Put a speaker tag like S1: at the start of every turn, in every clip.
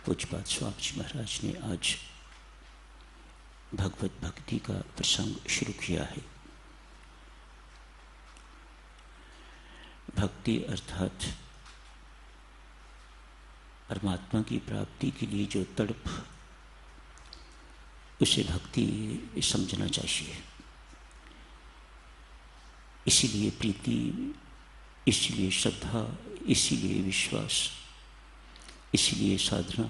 S1: पूज्यपाद स्वामी जी महाराज ने आज भगवत भक्ति का प्रसंग शुरू किया है। भक्ति अर्थात परमात्मा की प्राप्ति के लिए जो तड़प, उसे भक्ति समझना चाहिए। इसीलिए प्रीति, इसीलिए श्रद्धा, इसीलिए विश्वास, इसीलिए साधना,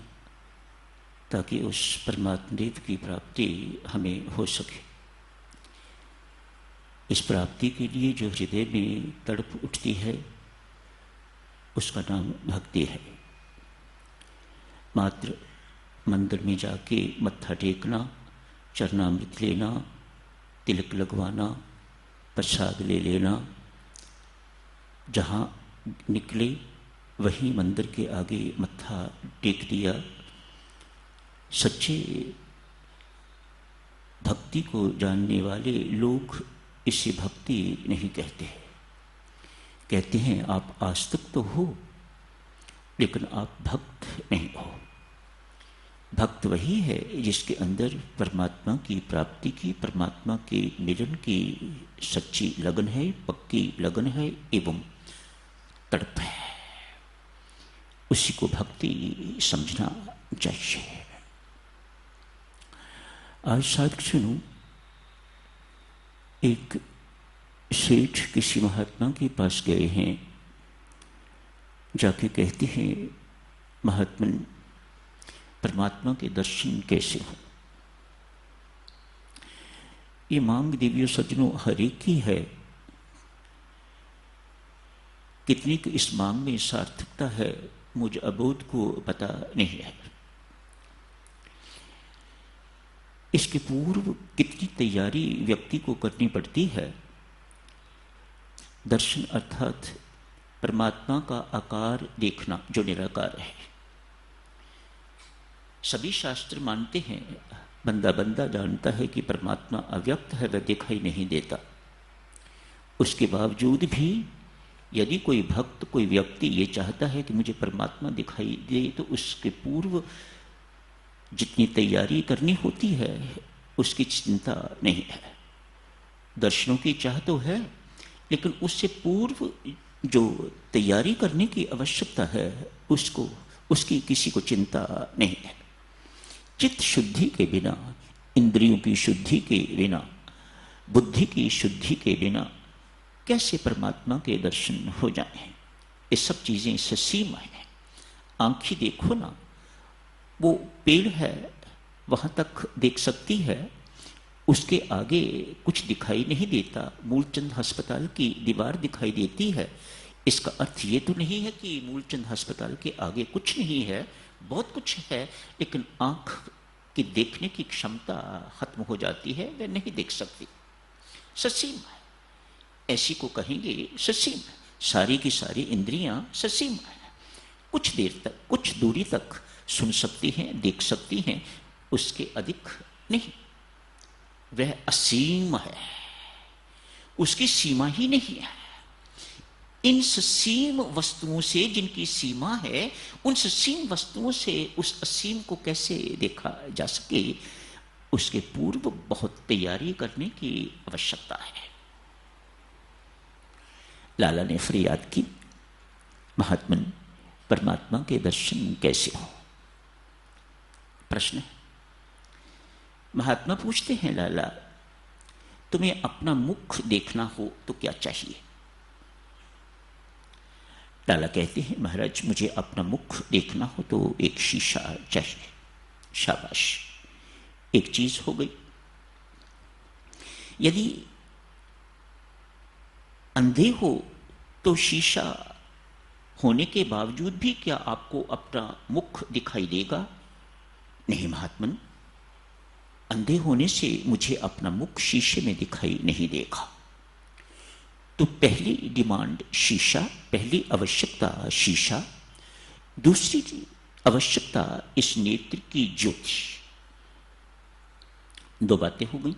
S1: ताकि उस परमात्मा देव की प्राप्ति हमें हो सके। इस प्राप्ति के लिए जो हृदय में तड़प उठती है, उसका नाम भक्ति है। मात्र मंदिर में जाके मत्था टेकना, चरणामृत लेना, तिलक लगवाना, प्रसाद ले लेना, जहाँ निकले वहीं मंदिर के आगे मत्था टेक दिया, सच्चे भक्ति को जानने वाले लोग इसे भक्ति नहीं कहते। कहते हैं आप आस्तिक तो हो, लेकिन आप भक्त नहीं हो। भक्त वही है जिसके अंदर परमात्मा की प्राप्ति की, परमात्मा के मिलन की सच्ची लगन है, पक्की लगन है एवं तड़प है। उसी को भक्ति समझना चाहिए। आज साथ सुनो, एक सेठ किसी महात्मा के पास गए हैं, जाके कहते हैं महात्मन परमात्मा के दर्शन कैसे हो। ये मांग देवियों सज्जनों हर एक की है। कितनी की इस मांग में सार्थकता है मुझे अबोध को पता नहीं है। इसके पूर्व कितनी तैयारी व्यक्ति को करनी पड़ती है। दर्शन अर्थात परमात्मा का आकार देखना जो निराकार है। सभी शास्त्र मानते हैं, बंदा बंदा जानता है कि परमात्मा अव्यक्त है, वह दिखाई नहीं देता। उसके बावजूद भी यदि कोई भक्त, कोई व्यक्ति ये चाहता है कि मुझे परमात्मा दिखाई दे, तो उसके पूर्व जितनी तैयारी करनी होती है उसकी चिंता नहीं है। दर्शनों की चाह तो है, लेकिन उससे पूर्व जो तैयारी करने की आवश्यकता है उसकी किसी को चिंता नहीं है। चित्त शुद्धि के बिना, इंद्रियों की शुद्धि के बिना, बुद्धि की शुद्धि के बिना कैसे परमात्मा के दर्शन हो जाएं। ये सब चीजें ससीम हैं। आंखें देखो ना, वो पेड़ है वहां तक देख सकती है, उसके आगे कुछ दिखाई नहीं देता। मूलचंद अस्पताल की दीवार दिखाई देती है। इसका अर्थ ये तो नहीं है कि मूलचंद अस्पताल के आगे कुछ नहीं है, बहुत कुछ है, लेकिन आंख की देखने की क्षमता खत्म हो जाती है, वह नहीं देख सकती। ससीम है, ऐसी को कहेंगे ससीम है। सारी की सारी इंद्रियां ससीम है। कुछ देर तक, कुछ दूरी तक सुन सकती हैं, देख सकती हैं, उसके अधिक नहीं। वह असीम है, उसकी सीमा ही नहीं है। इन ससीम वस्तुओं से जिनकी सीमा है, उन ससीम वस्तुओं से उस असीम को कैसे देखा जा सके, उसके पूर्व बहुत तैयारी करने की आवश्यकता है। लाला ने फरियाद की, महात्मन परमात्मा के दर्शन कैसे हो। प्रश्न है। महात्मा पूछते हैं, लाला तुम्हें अपना मुख देखना हो तो क्या चाहिए। लाला कहते हैं, महाराज मुझे अपना मुख देखना हो तो एक शीशा चाहिए। शाबाश, एक चीज हो गई। यदि अंधे हो तो शीशा होने के बावजूद भी क्या आपको अपना मुख दिखाई देगा। नहीं महात्मन, अंधे होने से मुझे अपना मुख शीशे में दिखाई नहीं देगा। तो पहली डिमांड शीशा, पहली आवश्यकता शीशा। दूसरी आवश्यकता इस नेत्र की ज्योति। दो बातें हो गई।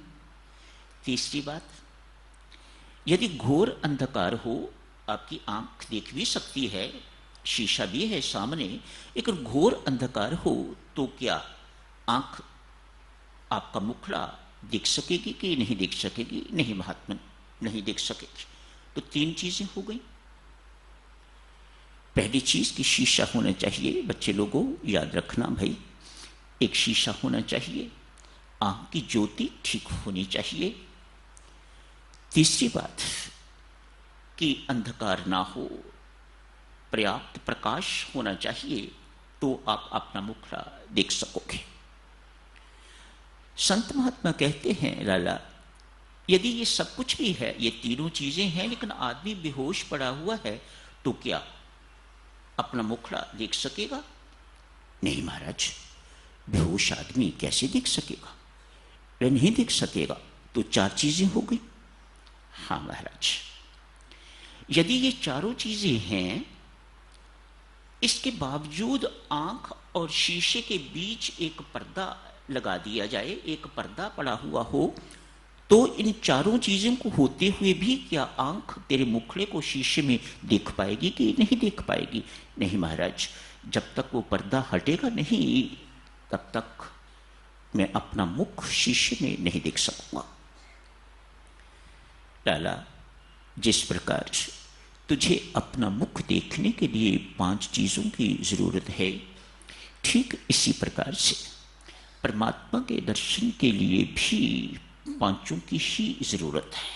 S1: तीसरी बात, यदि घोर अंधकार हो, आपकी आंख देख भी सकती है, शीशा भी है सामने, लेकिन घोर अंधकार हो तो क्या आंख, आपका मुखड़ा दिख सकेगी कि नहीं दिख सकेगी? नहीं महात्मन, नहीं दिख सकेगी। तो तीन चीजें हो गई। पहली चीज कि शीशा होना चाहिए। बच्चे लोगों याद रखना भाई, एक शीशा होना चाहिए, आंख की ज्योति ठीक होनी चाहिए। तीसरी बात कि अंधकार ना हो, पर्याप्त प्रकाश होना चाहिए, तो आप अपना मुखड़ा देख सकोगे। संत महात्मा कहते हैं लाला, यदि ये सब कुछ भी है, ये तीनों चीजें हैं, लेकिन आदमी बेहोश पड़ा हुआ है, तो क्या अपना मुखड़ा देख सकेगा? नहीं महाराज, बेहोश आदमी कैसे देख सकेगा? वह नहीं देख सकेगा। तो चार चीजें हो गई। हाँ महाराज, यदि ये चारों चीजें हैं, इसके बावजूद आंख और शीशे के बीच एक पर्दा लगा दिया जाए, एक पर्दा पड़ा हुआ हो, तो इन चारों चीजों को होते हुए भी क्या आंख तेरे मुखड़े को शीशे में देख पाएगी कि नहीं देख पाएगी? नहीं महाराज, जब तक वो पर्दा हटेगा नहीं, तब तक मैं अपना मुख शीशे में नहीं देख सकूंगा। लाला, जिस प्रकार तुझे अपना मुख देखने के लिए 5 चीजों की जरूरत है, ठीक इसी प्रकार से परमात्मा के दर्शन के लिए भी 5 की ही जरूरत है।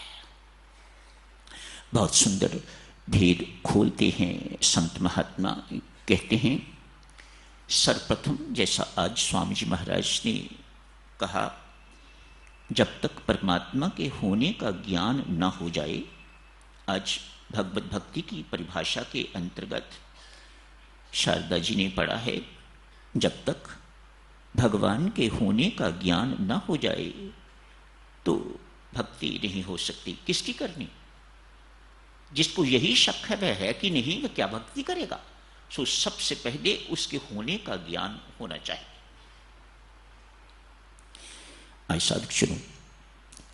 S1: बहुत सुंदर भेद खोलते हैं संत महात्मा। कहते हैं, सर्वप्रथम जैसा आज स्वामी जी महाराज ने कहा, जब तक परमात्मा के होने का ज्ञान न हो जाए, आज भगवत भक्ति की परिभाषा के अंतर्गत शारदा जी ने पढ़ा है, जब तक भगवान के होने का ज्ञान न हो जाए तो भक्ति नहीं हो सकती। किसकी करनी? जिसको यही शक है वह है कि नहीं, वह क्या भक्ति करेगा? सो सबसे पहले उसके होने का ज्ञान होना चाहिए। आइए साधक सुनो,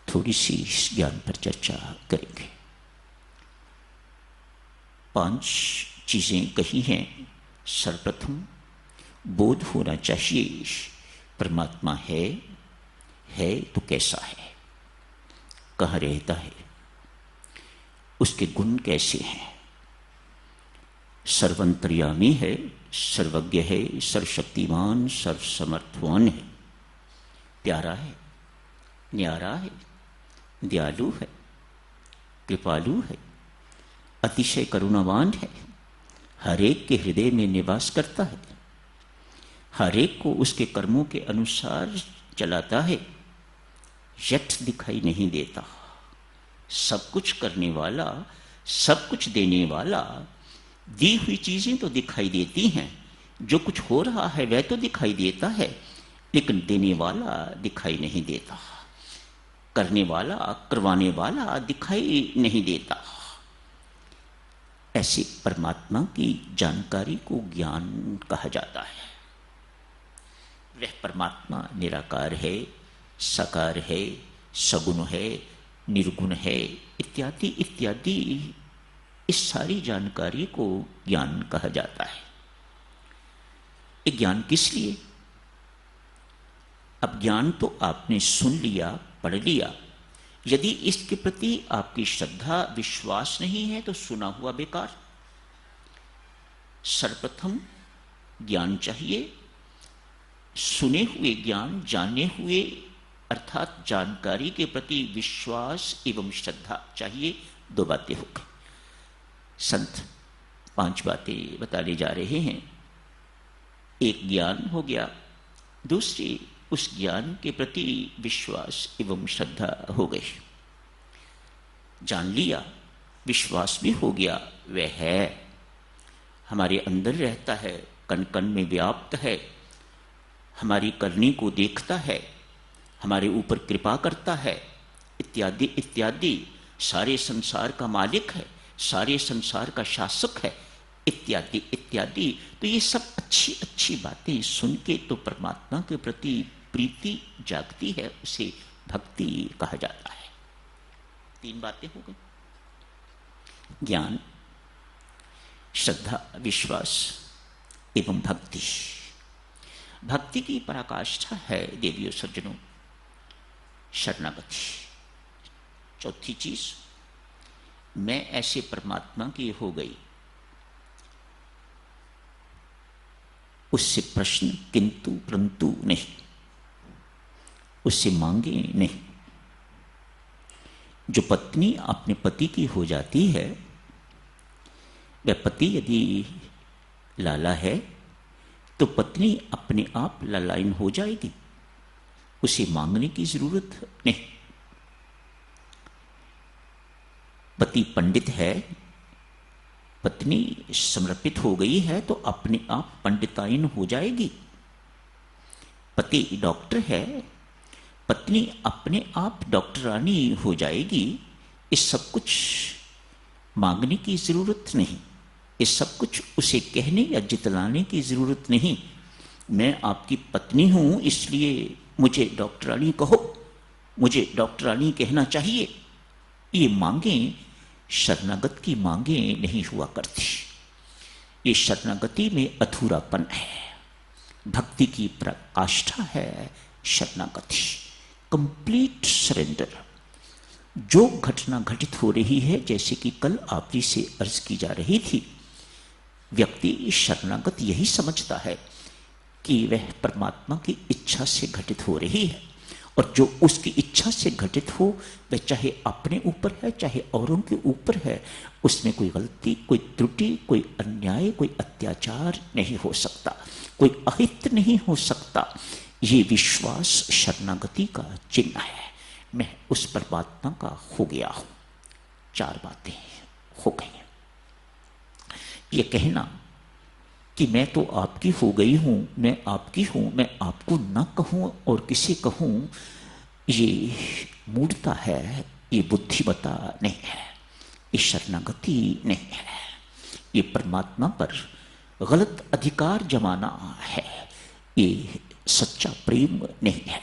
S1: थोड़ी सी इस ज्ञान पर चर्चा करेंगे। 5 चीजें कही हैं। सर्वप्रथम बोध होना चाहिए, परमात्मा है तो कैसा है, कहाँ रहता है, उसके गुण कैसे हैं। सर्वंतर्यामी है, सर्वज्ञ है, सर्वशक्तिमान, सर्वसमर्थवान है, प्यारा है, न्यारा है, दयालु है, कृपालु है, अतिशय करुणावान है, हर एक के हृदय में निवास करता है, हर एक को उसके कर्मों के अनुसार चलाता है, यथ दिखाई नहीं देता, सब कुछ करने वाला, सब कुछ देने वाला। दी हुई चीजें तो दिखाई देती हैं, जो कुछ हो रहा है वह तो दिखाई देता है, लेकिन देने वाला दिखाई नहीं देता, करने वाला, करवाने वाला दिखाई नहीं देता। ऐसे परमात्मा की जानकारी को ज्ञान कहा जाता है। वह परमात्मा निराकार है, साकार है, सगुण है, निर्गुण है, इत्यादि इत्यादि। इस सारी जानकारी को ज्ञान कहा जाता है। ये ज्ञान किस लिए? अब ज्ञान तो आपने सुन लिया, पढ़ लिया, यदि इसके प्रति आपकी श्रद्धा विश्वास नहीं है तो सुना हुआ बेकार। सर्वप्रथम ज्ञान चाहिए, सुने हुए ज्ञान, जाने हुए अर्थात जानकारी के प्रति विश्वास एवं श्रद्धा चाहिए। 2 बातें हो गई। संत 5 बातें बताने जा रहे हैं। एक ज्ञान हो गया, दूसरी उस ज्ञान के प्रति विश्वास एवं श्रद्धा हो गई। जान लिया, विश्वास भी हो गया, वह है, हमारे अंदर रहता है, कण कण में व्याप्त है, हमारी करनी को देखता है, हमारे ऊपर कृपा करता है, इत्यादि इत्यादि। सारे संसार का मालिक है, सारे संसार का शासक है, इत्यादि इत्यादि। तो ये सब अच्छी अच्छी बातें सुन के तो परमात्मा के प्रति प्रीति जागती है, उसे भक्ति कहा जाता है। 3 बातें हो गई। ज्ञान, श्रद्धा, विश्वास एवं भक्ति। भक्ति की पराकाष्ठा है देवियों सज्जनों शरणागति। चौथी चीज, मैं ऐसे परमात्मा की हो गई, उससे प्रश्न किंतु परंतु नहीं, उससे मांगे नहीं। जो पत्नी अपने पति की हो जाती है, वह पति यदि लाला है तो पत्नी अपने आप लालायन हो जाएगी, उसे मांगने की जरूरत नहीं। पति पंडित है, पत्नी समर्पित हो गई है तो अपने आप पंडितायन हो जाएगी। पति डॉक्टर है, पत्नी अपने आप डॉक्टरानी हो जाएगी। इस सब कुछ मांगने की जरूरत नहीं, इस सब कुछ उसे कहने या जितलाने की जरूरत नहीं। मैं आपकी पत्नी हूं इसलिए मुझे डॉक्टरानी कहो, मुझे डॉक्टरानी कहना चाहिए। ये मांगे शरणागत की मांगे नहीं हुआ करती। ये शरणागति में अधूरापन है। भक्ति की प्रकाष्ठा है शरणागति, कंप्लीट सरेंडर। जो घटना घटित हो रही है, जैसे कि कल आप जी से अर्ज की जा रही थी, व्यक्ति शरणागत यही समझता है कि वह परमात्मा की इच्छा से घटित हो रही है, और जो उसकी इच्छा से घटित हो वह चाहे अपने ऊपर है चाहे औरों के ऊपर है, उसमें कोई गलती, कोई त्रुटि, कोई अन्याय, कोई अत्याचार नहीं हो सकता, कोई अहित नहीं हो सकता। ये विश्वास शरणागति का चिन्ह है। मैं उस परमात्मा का हो गया हूं। चार बातें हो गई। ये कहना कि मैं तो आपकी हो गई हूं, मैं आपकी हूं, मैं आपको ना कहूं और किसे कहूं, ये मूढ़ता है, ये बुद्धिमता नहीं है, ये शरणागति नहीं है। ये परमात्मा पर गलत अधिकार जमाना है, ये सच्चा प्रेम नहीं है,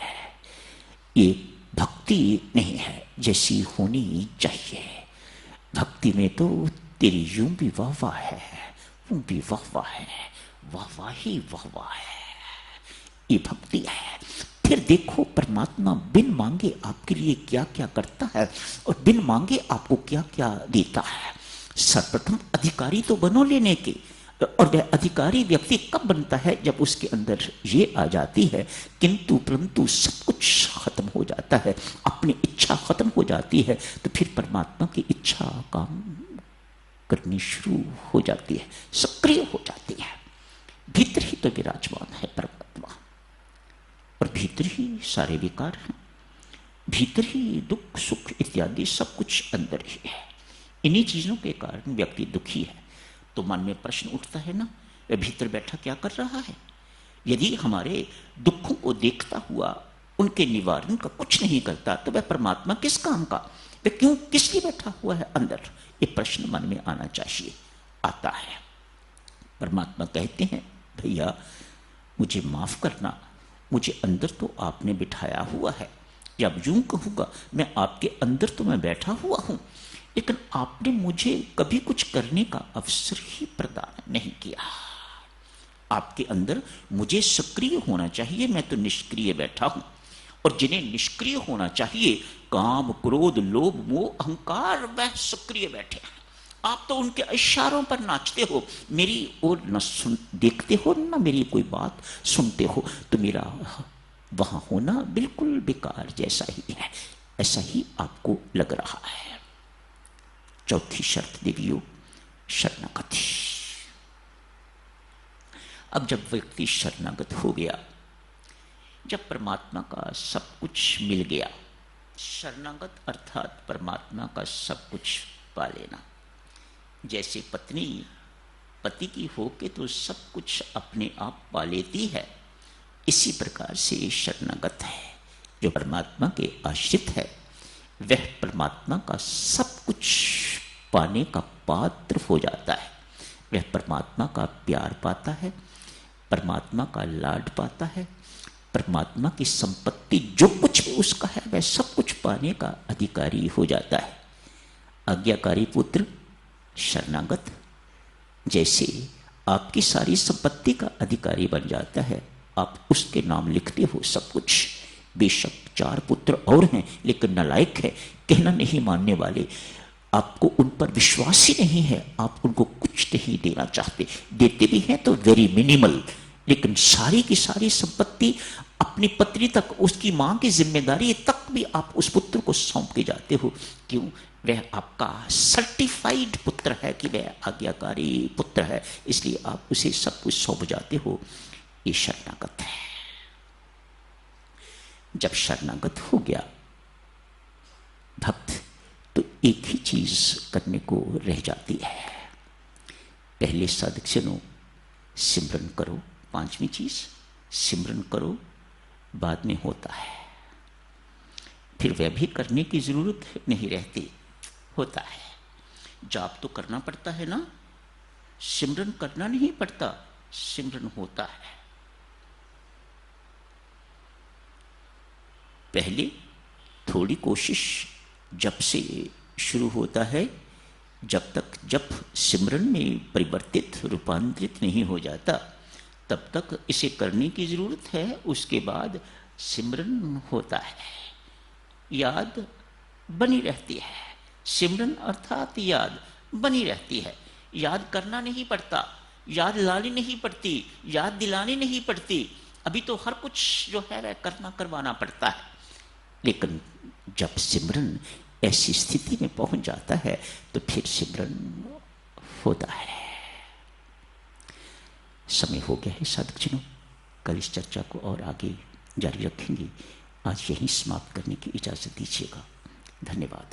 S1: ये भक्ति नहीं है जैसी होनी चाहिए। भक्ति में तो तेरी यूं भी वाह वाह है, यूं भी वाह वाह है, वाह वाह ही वाह वाह है। ये भक्ति है। फिर देखो परमात्मा बिन मांगे आपके लिए क्या क्या करता है और बिन मांगे आपको क्या क्या देता है। सर्वप्रथम अधिकारी तो बनो लेने के, और वह अधिकारी व्यक्ति कब बनता है? जब उसके अंदर ये आ जाती है किंतु परंतु सब कुछ खत्म हो जाता है, अपनी इच्छा खत्म हो जाती है, तो फिर परमात्मा की इच्छा काम करनी शुरू हो जाती है, सक्रिय हो जाती है। भीतर ही तो विराजमान है परमात्मा, और भीतर ही सारे विकार हैं, भीतर ही दुख सुख इत्यादि सब कुछ अंदर ही है। इन्हीं चीजों के कारण व्यक्ति दुखी है। तो मन में प्रश्न उठता है ना, वह भीतर बैठा क्या कर रहा है? यदि हमारे दुखों को देखता हुआ उनके निवारण का कुछ नहीं करता तो वह परमात्मा किस काम का? वह क्यों, किस लिए बैठा हुआ है अंदर? ये प्रश्न मन में आना चाहिए। आता है। परमात्मा कहते हैं भैया मुझे माफ करना, मुझे अंदर तो आपने बिठाया हुआ है, या यूं कहूंगा मैं आपके अंदर तो मैं बैठा हुआ हूं, लेकिन आपने मुझे कभी कुछ करने का अवसर ही प्रदान नहीं किया। आपके अंदर मुझे सक्रिय होना चाहिए, मैं तो निष्क्रिय बैठा हूं। और जिन्हें निष्क्रिय होना चाहिए, काम क्रोध लोभ मोह अहंकार, वह सक्रिय बैठे हैं। आप तो उनके इशारों पर नाचते हो, मेरी ओर न सुन देखते हो, न मेरी कोई बात सुनते हो, तो मेरा वहां होना बिल्कुल बेकार जैसा ही है, ऐसा ही आपको लग रहा है। चौथी शर्त देवियों शरणागति। अब जब व्यक्ति शरणागत हो गया, जब परमात्मा का सब कुछ मिल गया, शरणागत अर्थात परमात्मा का सब कुछ पा लेना। जैसे पत्नी पति की होके तो सब कुछ अपने आप पा लेती है, इसी प्रकार से शरणागत है जो परमात्मा के आश्रित है, वह परमात्मा का सब कुछ पाने का पात्र हो जाता है। वह परमात्मा का प्यार पाता है, परमात्मा का लाड पाता है, परमात्मा की संपत्ति जो कुछ भी उसका है वह सब कुछ पाने का अधिकारी हो जाता है। आज्ञाकारी पुत्र शरणागत जैसे आपकी सारी संपत्ति का अधिकारी बन जाता है, आप उसके नाम लिखते हो सब कुछ। बेशक 4 पुत्र और हैं लेकिन नालायक है, कहना नहीं मानने वाले, आपको उन पर विश्वास ही नहीं है, आप उनको कुछ नहीं देना चाहते, देते भी हैं तो वेरी मिनिमल। लेकिन सारी की सारी संपत्ति अपनी पत्नी तक, उसकी मां की जिम्मेदारी तक भी आप उस पुत्र को सौंप के जाते हो। क्यों? वह आपका सर्टिफाइड पुत्र है कि वह आज्ञाकारी पुत्र है, इसलिए आप उसे सब कुछ सौंप जाते हो। ये शरणागत है। जब शरणागत हो गया भक्त, तो एक ही चीज करने को रह जाती है। पहले साधक सिमरन करो, 5वीं चीज सिमरन करो, बाद में होता है। फिर वह भी करने की जरूरत नहीं रहती, होता है। जाप तो करना पड़ता है ना, सिमरन करना नहीं पड़ता, सिमरन होता है। पहले थोड़ी कोशिश जब से शुरू होता है, जब सिमरन में परिवर्तित रूपांतरित नहीं हो जाता तब तक इसे करने की जरूरत है। उसके बाद सिमरन होता है, याद बनी रहती है। सिमरन अर्थात याद बनी रहती है। याद करना नहीं पड़ता, याद लानी नहीं पड़ती, याद दिलानी नहीं पड़ती। अभी तो हर कुछ जो है वह करना करवाना पड़ता है। लेकिन जब सिमरन ऐसी स्थिति में पहुंच जाता है तो फिर सिमरन होता है। समय हो गया है साधकजनों, कल इस चर्चा को और आगे जारी रखेंगे। आज यहीं समाप्त करने की इजाजत दीजिएगा। धन्यवाद।